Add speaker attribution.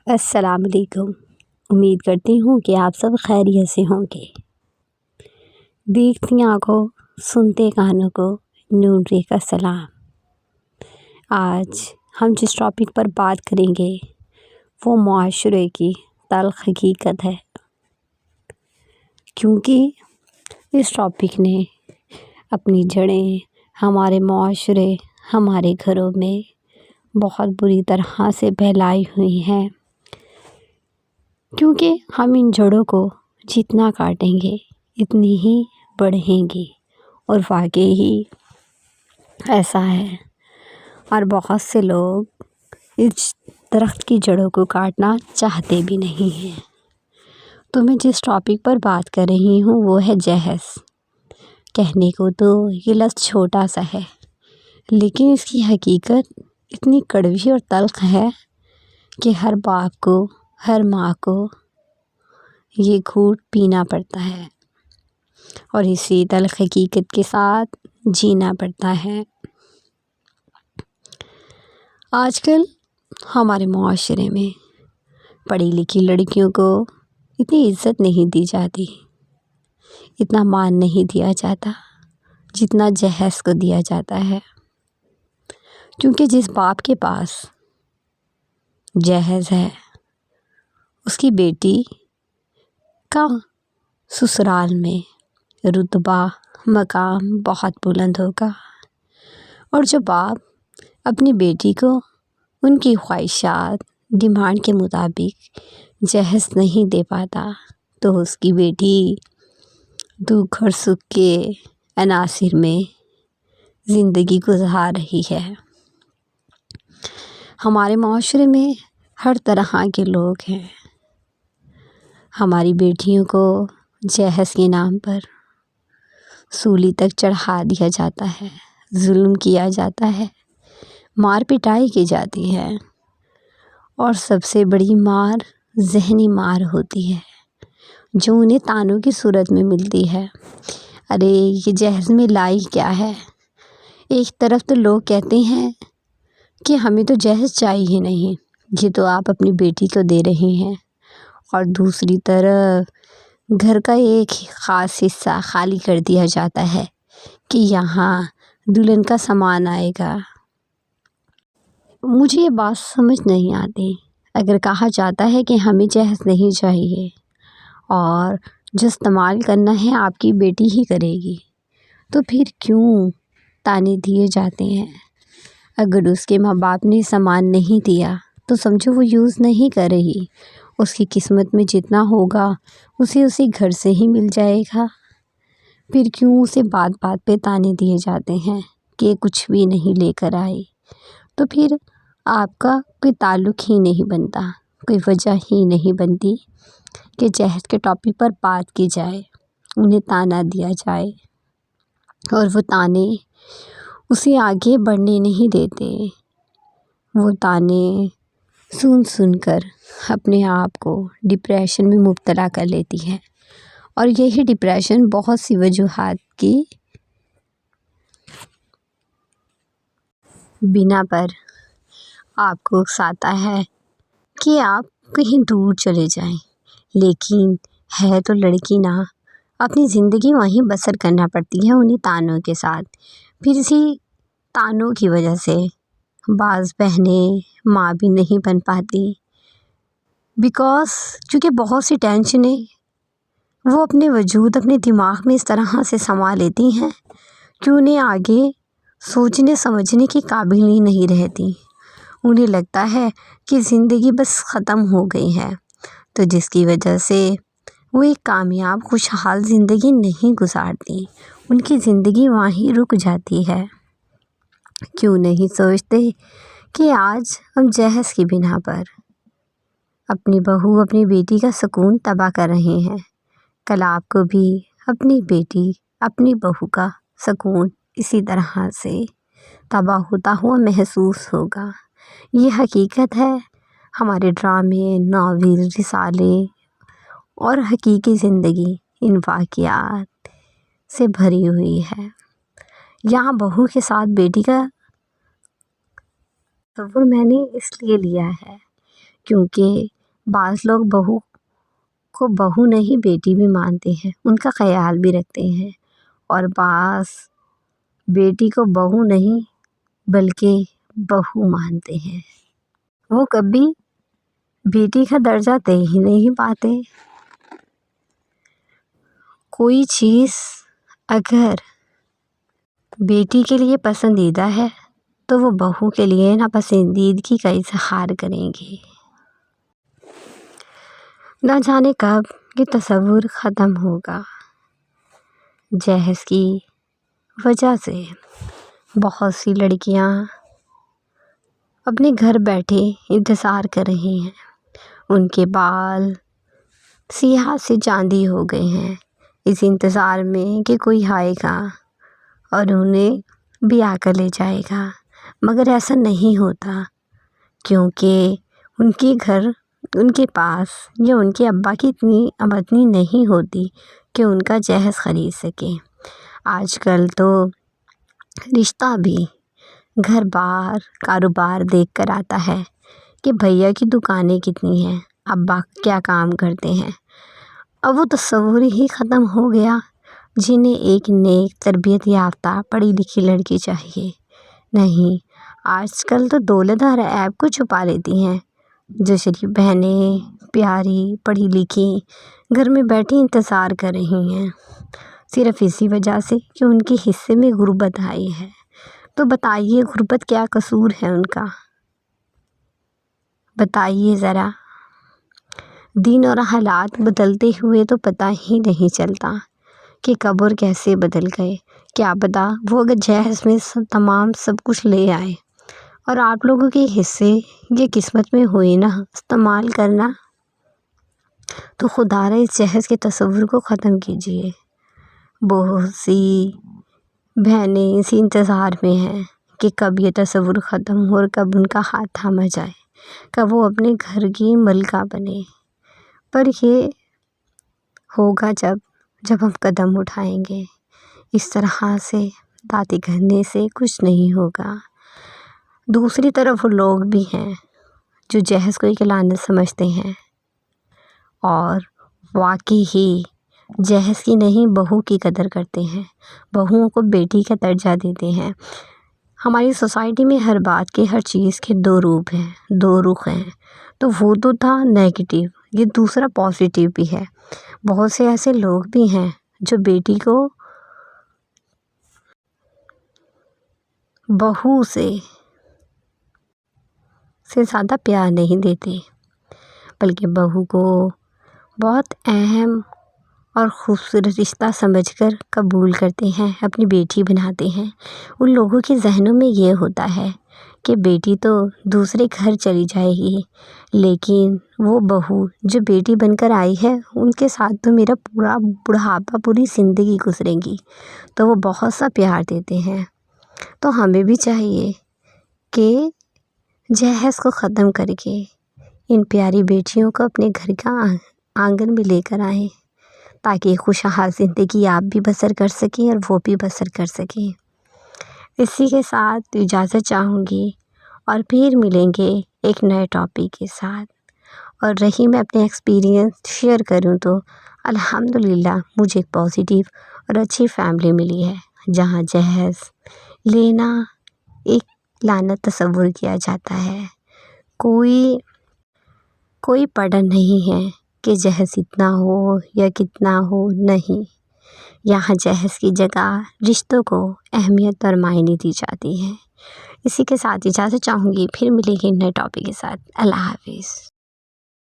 Speaker 1: السلام علیکم۔ امید کرتی ہوں کہ آپ سب خیریت سے ہوں گے۔ دیکھتی آنکھوں سنتے کانوں کو نور کا سلام۔ آج ہم جس ٹاپک پر بات کریں گے وہ معاشرے کی تلخ حقیقت ہے، کیونکہ اس ٹاپک نے اپنی جڑیں ہمارے معاشرے، ہمارے گھروں میں بہت بری طرح سے پھیلائی ہوئی ہیں، کیونکہ ہم ان جڑوں کو جتنا کاٹیں گے اتنی ہی بڑھیں گی، اور واقعی ہی ایسا ہے۔ اور بہت سے لوگ اس درخت کی جڑوں کو کاٹنا چاہتے بھی نہیں ہیں۔ تو میں جس ٹاپک پر بات کر رہی ہوں وہ ہے جہیز۔ کہنے کو تو یہ لفظ چھوٹا سا ہے، لیکن اس کی حقیقت اتنی کڑوی اور تلخ ہے کہ ہر باپ کو، ہر ماں کو یہ گھونٹ پینا پڑتا ہے، اور اسی تلخ حقیقت کے ساتھ جینا پڑتا ہے۔ آج کل ہمارے معاشرے میں پڑھی لکھی لڑکیوں کو اتنی عزت نہیں دی جاتی، اتنا مان نہیں دیا جاتا جتنا جہیز کو دیا جاتا ہے، کیونکہ جس باپ کے پاس جہیز ہے اس کی بیٹی کا سسرال میں رتبہ، مقام بہت بلند ہوگا، اور جو باپ اپنی بیٹی کو ان کی خواہشات، ڈیمانڈ کے مطابق جہیز نہیں دے پاتا تو اس کی بیٹی دکھ اور سکھ کے عناصر میں زندگی گزار رہی ہے۔ ہمارے معاشرے میں ہر طرح کے لوگ ہیں۔ ہماری بیٹیوں کو جہیز کے نام پر سولی تک چڑھا دیا جاتا ہے، ظلم کیا جاتا ہے، مار پٹائی کی جاتی ہے، اور سب سے بڑی مار ذہنی مار ہوتی ہے جو انہیں تانوں کی صورت میں ملتی ہے۔ ارے یہ جہیز میں لائی کیا ہے؟ ایک طرف تو لوگ کہتے ہیں کہ ہمیں تو جہیز چاہیے نہیں، یہ تو آپ اپنی بیٹی کو دے رہے ہیں، اور دوسری طرف گھر کا ایک خاص حصہ خالی کر دیا جاتا ہے کہ یہاں دلہن کا سامان آئے گا۔ مجھے یہ بات سمجھ نہیں آتی، اگر کہا جاتا ہے کہ ہمیں جہیز نہیں چاہیے اور جو استعمال کرنا ہے آپ کی بیٹی ہی کرے گی، تو پھر کیوں تانے دیے جاتے ہیں؟ اگر اس کے ماں باپ نے سامان نہیں دیا تو سمجھو وہ یوز نہیں کر رہی، اس کی قسمت میں جتنا ہوگا اسے اسی گھر سے ہی مل جائے گا، پھر کیوں اسے بات بات پہ تانے دیے جاتے ہیں کہ کچھ بھی نہیں لے کر آئی؟ تو پھر آپ کا کوئی تعلق ہی نہیں بنتا، کوئی وجہ ہی نہیں بنتی کہ جہیز کے ٹاپک پر بات کی جائے، انہیں تانا دیا جائے، اور وہ تانے اسے آگے بڑھنے نہیں دیتے۔ وہ تانے سن سن کر اپنے آپ کو ڈپریشن میں مبتلا کر لیتی ہے، اور یہی ڈپریشن بہت سی وجوہات کی بنا پر آپ کو اکساتا ہے کہ آپ کہیں دور چلے جائیں، لیکن ہے تو لڑکی نا، اپنی زندگی وہیں بسر کرنا پڑتی ہے انہیں تانوں کے ساتھ۔ پھر اسی تانوں کی وجہ سے بعض بہنیں ماں بھی نہیں بن پاتی، چونکہ بہت سی ٹینشنیں وہ اپنے وجود، اپنے دماغ میں اس طرح سے سما لیتی ہیں کہ انہیں آگے سوچنے سمجھنے کی قابل ہی نہیں رہتی۔ انہیں لگتا ہے کہ زندگی بس ختم ہو گئی ہے، تو جس کی وجہ سے وہ ایک کامیاب خوشحال زندگی نہیں گزارتی، ان کی زندگی وہیں رک جاتی ہے۔ کیوں نہیں سوچتے کہ آج ہم جہیز کی بنا پر اپنی بہو، اپنی بیٹی کا سکون تباہ کر رہے ہیں، کل آپ کو بھی اپنی بیٹی، اپنی بہو کا سکون اسی طرح سے تباہ ہوتا ہوا محسوس ہوگا۔ یہ حقیقت ہے۔ ہمارے ڈرامے، ناول، رسالے اور حقیقی زندگی ان واقعات سے بھری ہوئی ہے۔ یہاں بہو کے ساتھ بیٹی کا تصور میں نے اس لیے لیا ہے کیونکہ بعض لوگ بہو کو بہو نہیں بیٹی بھی مانتے ہیں، ان کا خیال بھی رکھتے ہیں، اور بعض بیٹی کو بہو نہیں بلکہ بہو مانتے ہیں۔ وہ کبھی بیٹی کا درجہ دے ہی نہیں پاتے۔ کوئی چیز اگر بیٹی کے لیے پسندیدہ ہے تو وہ بہو کے لیے ناپسندیدگی کا اظہار کریں گے۔ نہ جانے کب یہ تصور ختم ہوگا۔ جہیز کی وجہ سے بہت سی لڑکیاں اپنے گھر بیٹھے انتظار کر رہی ہیں، ان کے بال سیاہ سے چاندی ہو گئے ہیں اس انتظار میں کہ کوئی آئے گا اور انہیں بیاہ کر لے جائے گا، مگر ایسا نہیں ہوتا، کیونکہ ان کے پاس یا ان کے ابا کی اتنی آمدنی نہیں ہوتی کہ ان کا جہیز خرید سکیں۔ آج کل تو رشتہ بھی گھر بار کاروبار دیکھ کر آتا ہے کہ بھیا کی دکانیں کتنی ہیں، ابا کیا کام کرتے ہیں۔ اب وہ تصور ہی ختم ہو گیا۔ جنہیں ایک نیک تربیت یافتہ پڑھی لکھی لڑکی چاہیے، نہیں، آج کل تو دولت ہر عیب کو چھپا لیتی ہیں۔ جو شریف بہنیں پیاری پڑھی لکھی گھر میں بیٹھی انتظار کر رہی ہیں، صرف اسی وجہ سے کہ ان کے حصے میں غربت آئی ہے، تو بتائیے غربت کیا قصور ہے ان کا؟ بتائیے ذرا۔ دن اور حالات بدلتے ہوئے تو پتہ ہی نہیں چلتا کہ کب اور کیسے بدل گئے۔ کیا پتہ وہ اگر جہیز میں تمام سب کچھ لے آئے اور آپ لوگوں کے حصے یہ قسمت میں ہوئی نا استعمال کرنا، تو خدا را اس جہیز کے تصور کو ختم کیجیے۔ بہت سی بہنیں اسی انتظار میں ہیں کہ کب یہ تصور ختم ہو اور کب ان کا ہاتھ تھاما جائے، کب وہ اپنے گھر کی ملکہ بنے۔ پر یہ ہوگا جب ہم قدم اٹھائیں گے۔ اس طرح سے باتیں کرنے سے کچھ نہیں ہوگا۔ دوسری طرف وہ لوگ بھی ہیں جو جہیز کو ایک لعنت سمجھتے ہیں اور واقعی ہی جہیز کی نہیں بہو کی قدر کرتے ہیں، بہوؤں کو بیٹی کا درجہ دیتے ہیں۔ ہماری سوسائٹی میں ہر بات کے ہر چیز کے دو روپ ہیں، دو رخ ہیں، تو وہ تو تھا نیگیٹو، یہ دوسرا پازیٹیو بھی ہے۔ بہت سے ایسے لوگ بھی ہیں جو بیٹی کو بہو سے زیادہ پیار نہیں دیتے، بلکہ بہو کو بہت اہم اور خوبصورت رشتہ سمجھ کر قبول کرتے ہیں، اپنی بیٹی بناتے ہیں۔ ان لوگوں کے ذہنوں میں یہ ہوتا ہے کہ بیٹی تو دوسرے گھر چلی جائے گی، لیکن وہ بہو جو بیٹی بن کر آئی ہے ان کے ساتھ تو میرا پورا بڑھاپا پوری زندگی گزرے گی، تو وہ بہت سا پیار دیتے ہیں۔ تو ہمیں بھی چاہیے کہ جہیز کو ختم کر کے ان پیاری بیٹیوں کو اپنے گھر کا آنگن میں لے کر آئیں، تاکہ خوشحال زندگی آپ بھی بسر کر سکیں اور وہ بھی بسر کر سکیں۔ اسی کے ساتھ اجازت چاہوں گی اور پھر ملیں گے ایک نئے ٹاپک کے ساتھ۔ اور رہی میں اپنے ایکسپیرینس شیئر کروں تو الحمدللہ مجھے ایک پازیٹیو اور اچھی فیملی ملی ہے، جہاں جہیز لینا ایک لعنت تصور کیا جاتا ہے۔ کوئی پڑھ نہیں ہے کہ جہیز اتنا ہو یا کتنا ہو، نہیں، یہاں جہیز کی جگہ رشتوں کو اہمیت اور معنی دی جاتی ہے۔ اسی کے ساتھ اجازت چاہوں گی، پھر ملیں گے نئے ٹاپک کے ساتھ۔ اللہ حافظ۔